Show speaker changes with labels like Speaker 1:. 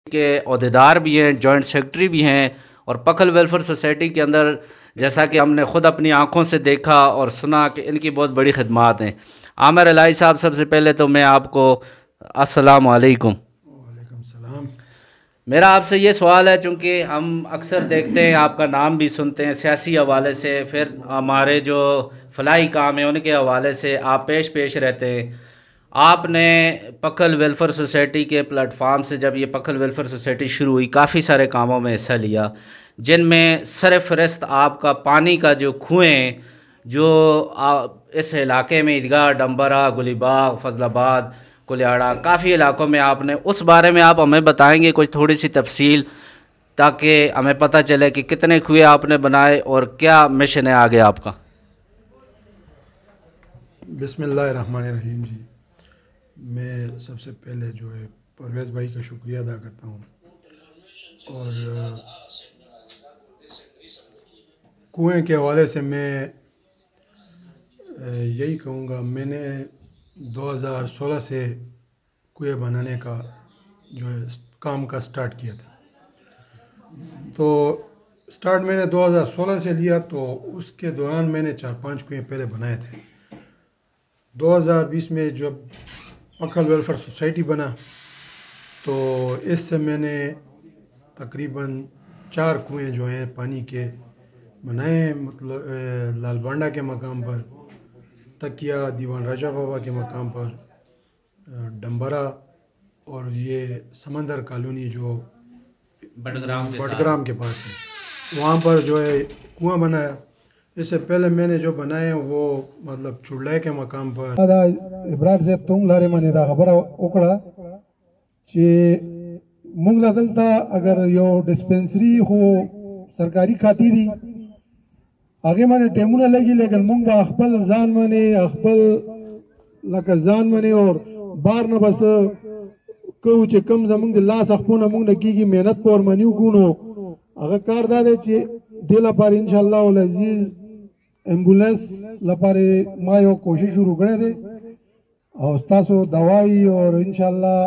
Speaker 1: के अहदेदार भी हैं, जॉइंट सेक्रेटरी भी हैं और पखल वेलफेयर सोसाइटी के अंदर जैसा कि हमने ख़ुद अपनी आँखों से देखा और सुना कि इनकी बहुत बड़ी खिदमात हैं। आमिर इलाही साहब, सबसे पहले तो मैं आपको अस्सलाम वालेकुम।
Speaker 2: वालेकुम सलाम।
Speaker 1: मेरा आपसे ये सवाल है, चूँकि हम अक्सर देखते हैं, आपका नाम भी सुनते हैं सियासी हवाले से, फिर हमारे जो फलाही काम है उनके हवाले से आप पेश रहते हैं। आपने पखल वेलफेयर सोसाइटी के प्लेटफार्म से, जब ये पखल वेलफेयर सोसाइटी शुरू हुई, काफ़ी सारे कामों में हिस्सा लिया, जिनमें सरफहरिस्त आपका पानी का जो कुएँ जो इस इलाके में ईदगाह, डंबरा, गुलीबाग, फजलाबाद, कुलियाड़ा, काफ़ी इलाकों में आपने, उस बारे में आप हमें बताएंगे कुछ थोड़ी सी तफसील, ताकि हमें पता चले कि कितने कुएँ आपने बनाए और क्या मिशन है आगे आपका।
Speaker 2: बिस्मिल्लाहिर्रहमानिर्रहीम जी, मैं सबसे पहले जो है परवेज़ भाई का शुक्रिया अदा करता हूँ और कुएं के हवाले से मैं यही कहूँगा, मैंने 2016 से कुएं बनाने का जो है काम का स्टार्ट किया था। तो स्टार्ट मैंने 2016 से लिया, तो उसके दौरान मैंने 4-5 कुएं पहले बनाए थे। 2020 में जब पखल वेलफेयर सोसाइटी बना, तो इससे मैंने तकरीबन 4 कुएं जो हैं पानी के बनाए, मतलब लालबांडा के मकाम पर, तकिया दीवान राजा बाबा के मकाम पर, डंबरा और ये समंदर कॉलोनी जो बटग्राम के पास है, वहाँ पर जो है कुआं बनाया। इससे पहले मैंने जो बनाए वो मतलब चुड़लाए के मकाम पर इब्रार से तुंग लारे मने दा खबर ओकड़ा कि मुंगला दलता अगर यो डिस्पेंसरी हो सरकारी खातिरी आगे माने टेमुना लगी, लेकिन मुंग अखबल जान माने अखबल लका जान माने और बार न बस को चे कम जमुंग लास अखपुन मुंग की मेहनत पर मनियो गुनो अगर कार दादे चे देला पर इंशाल्लाह वल अजीज एम्बुलेंस लपारे मायो कोशिश शुरू करे दे और तासो दवाई और इंशाल्लाह